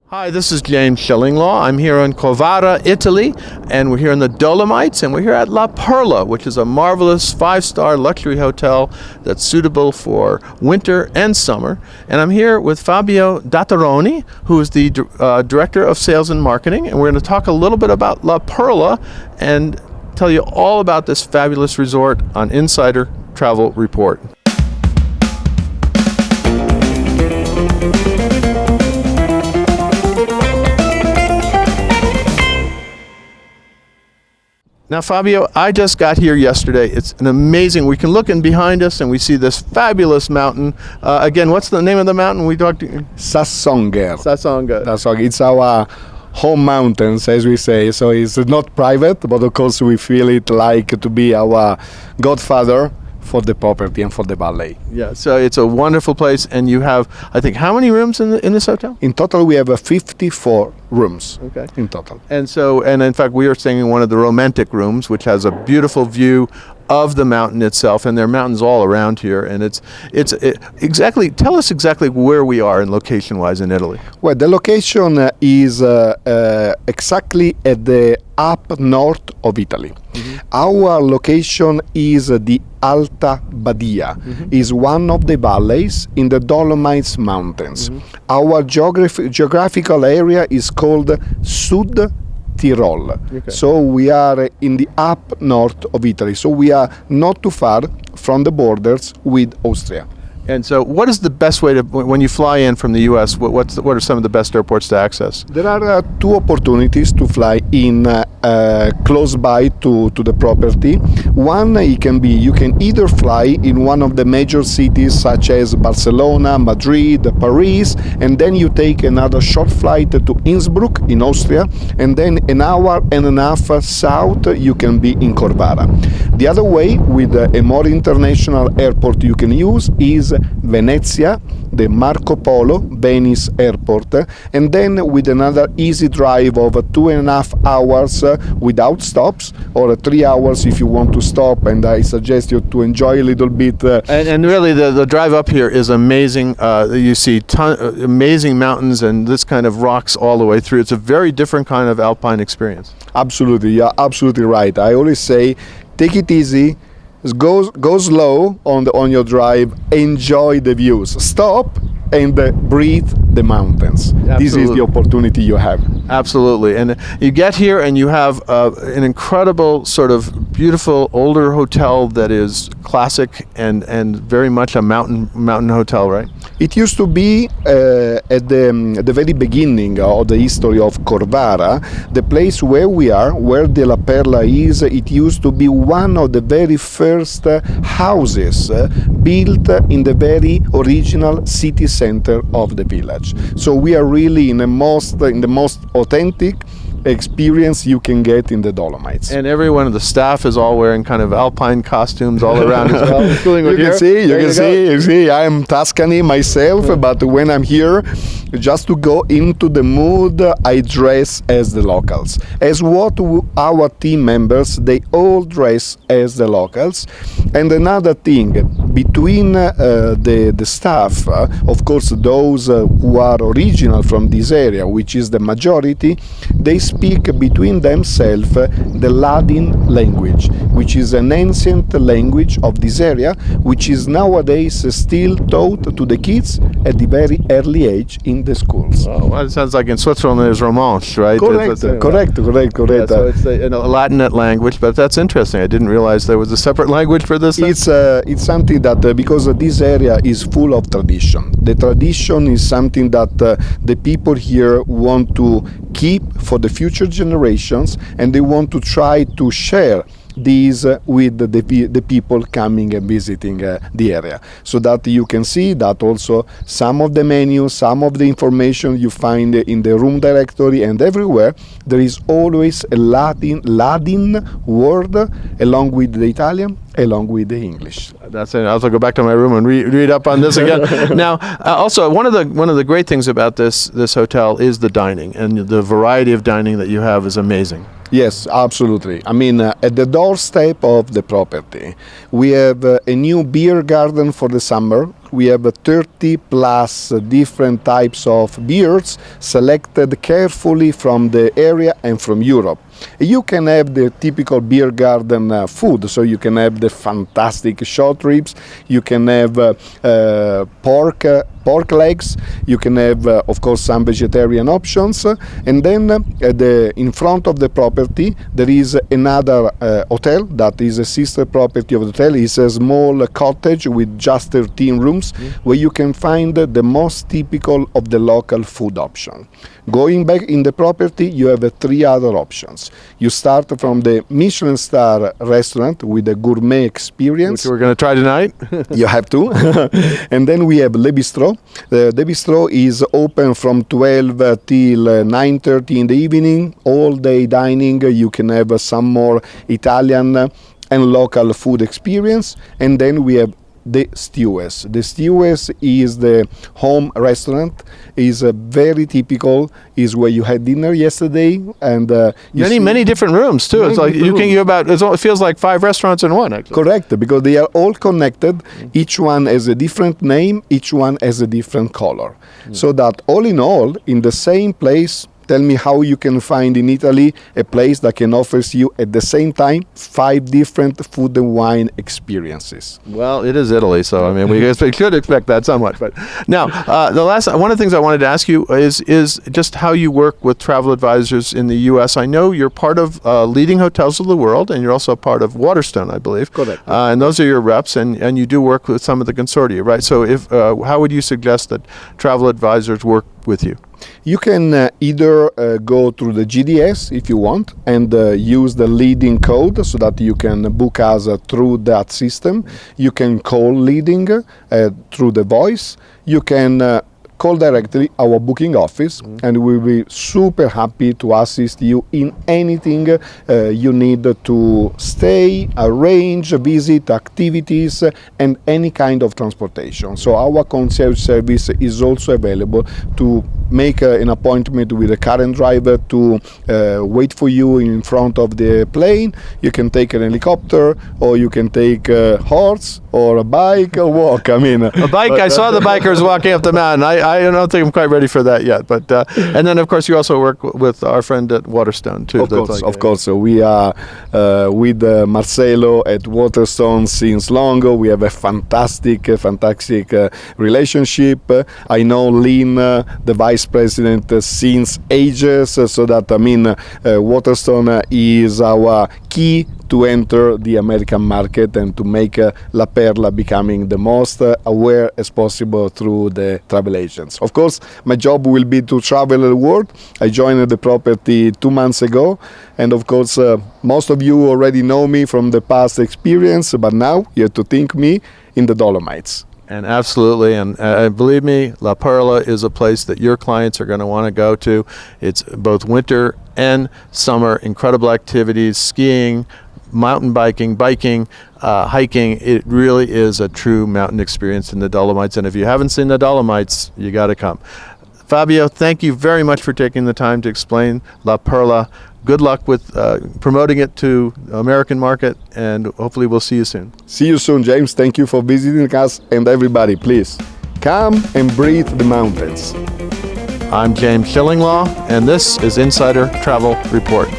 Hi, this is James Shillinglaw. I'm here in Corvara, Italy, and we're here in the Dolomites, and we're here at La Perla, which is a marvelous 5-star luxury hotel that's suitable for winter and summer. And I'm here with Fabio Datteroni, who is the Director of Sales and Marketing, and we're going to talk a little bit about La Perla and tell you all about this fabulous resort on Insider Travel Report. Now, Fabio, I just got here yesterday. It's an amazing, we can look in behind us and we see this fabulous mountain. Again, what's the name of the mountain we talked to? Sassonger. Sassonger. It's our home mountains, as we say. So it's not private, but of course we feel it like to be our godfather for the property and for the valley. Yeah, so it's a wonderful place, and you have, I think, how many rooms in this hotel? In total, we have 54 rooms. Okay. In total. And in fact, we are staying in one of the romantic rooms, which has a beautiful view of the mountain itself, and there are mountains all around here. And it's exactly. Tell us exactly where we are in location-wise in Italy. Well, the location is exactly at the up north of Italy. Mm-hmm. Our location is the Alta Badia. Mm-hmm. Is one of the valleys in the Dolomites mountains. Mm-hmm. Our geographical area is called Sud Tirol. Okay. So we are in the up north of Italy. So we are not too far from the borders with Austria. And so what is the best way to, when you fly in from the U.S., what are some of the best airports to access? There are two opportunities to fly in close by to the property. One, you can either fly in one of the major cities such as Barcelona, Madrid, Paris, and then you take another short flight to Innsbruck in Austria, and then an hour and a half south you can be in Corvara. The other way, with a more international airport you can use, is Venezia, the Marco Polo Venice airport, and then with another easy drive of 2.5 hours without stops, or 3 hours if you want to stop, and I suggest you to enjoy a little bit. And really the drive up here is amazing. You see amazing mountains and this kind of rocks all the way through. It's a very different kind of alpine experience. Absolutely, you're absolutely right. I always say, take it easy, go slow on your drive, enjoy the views, stop and breathe the mountains. Absolutely. This is the opportunity you have. Absolutely. And you get here and you have an incredible sort of beautiful older hotel that is classic and very much a mountain hotel, right? It used to be at the very beginning of the history of Corvara, the place where we are, where the La Perla is. It used to be one of the very first houses built in the very original city center of the village. So we are really in the most authentic experience you can get in the Dolomites. And every one of the staff is all wearing kind of alpine costumes all around as well. You can see, I am Tuscany myself, but when I'm here, just to go into the mood, I dress as the locals. As what our team members, they all dress as the locals. And another thing, between the staff, of course, those who are original from this area, which is the majority, they speak between themselves the Latin language, which is an ancient language of this area, which is nowadays still taught to the kids at the very early age in the schools. Oh, well, it sounds like in Switzerland there's Romanche, right? Correct. Yeah, so it's a Latin language, but that's interesting. I didn't realize there was a separate language for this. It's something that, because this area is full of tradition. The tradition is something that the people here want to keep for the future generations, and they want to try to share these with the people coming and visiting the area, so that you can see that also some of the menus, some of the information you find in the room directory, and everywhere there is always a Latin word along with the Italian, along with the English. That's it. I'll have to go back to my room and read up on this again. Now, also one of the great things about this hotel is the dining, and the variety of dining that you have is amazing. Yes, absolutely. I mean, at the doorstep of the property, we have a new beer garden for the summer, we have 30 plus different types of beers selected carefully from the area and from Europe. You can have the typical beer garden food, so you can have the fantastic short ribs, you can have pork legs, you can have of course some vegetarian options, and then in front of the property there is another hotel that is a sister property of the hotel. It's a small cottage with just 13 rooms where you can find the most typical of the local food option. Going back in the property, you have 3 other options. You start from the Michelin star restaurant with a gourmet experience. Which we're going to try tonight. You have to. And then we have Le Bistro. The Bistro is open from 12 till 9:30 in the evening, all day dining. You can have some more Italian and local food experience. And then we have the Stew's. The Stew's is the home restaurant, is very typical, is where you had dinner yesterday, and many different rooms too. It's like it feels like 5 restaurants in one, actually. Correct, because they are all connected. Each one has a different name, each one has a different color. So that all in all, in the same place, tell me how you can find in Italy a place that can offer you at the same time 5 different food and wine experiences. Well, it is Italy, so I mean we could expect that somewhat. But now, one of the things I wanted to ask you is just how you work with travel advisors in the U.S. I know you're part of leading hotels of the world, and you're also part of Waterstone, I believe. Correct. And those are your reps, and you do work with some of the consortia, right? So, how would you suggest that travel advisors work with you? You can either go through the GDS if you want and use the leading code so that you can book us through that system. You can call leading through the voice. You can call directly our booking office, and we'll be super happy to assist you in anything you need to stay, arrange, visit, activities, and any kind of transportation. So our concierge service is also available to make an appointment with a car and driver to wait for you in front of the plane. You can take an helicopter, or you can take a horse or a bike or walk. I mean, a bike. I saw the bikers walking up the mountain. I don't think I'm quite ready for that yet. But and then of course you also work with our friend at Waterstone too. Of course. So we are with Marcelo at Waterstone since long. We have a fantastic relationship. I know Lynn, the vice president, since ages. So that Waterstone is our key to enter the American market and to make La Perla becoming the most aware as possible through the travel agents. Of course, my job will be to travel the world. I joined the property 2 months ago, and of course, most of you already know me from the past experience, but now you have to think me in the Dolomites. And absolutely, and believe me, La Perla is a place that your clients are going to want to go to. It's both winter and summer, incredible activities, skiing, mountain biking, hiking. It really is a true mountain experience in the Dolomites, and if you haven't seen the Dolomites, you got to come. Fabio, thank you very much for taking the time to explain La Perla. Good luck with promoting it to the American market, and hopefully we'll see you soon. See you soon, James. Thank you for visiting us, and everybody, please come and breathe the mountains. I'm James Shillinglaw, and this is Insider Travel Report.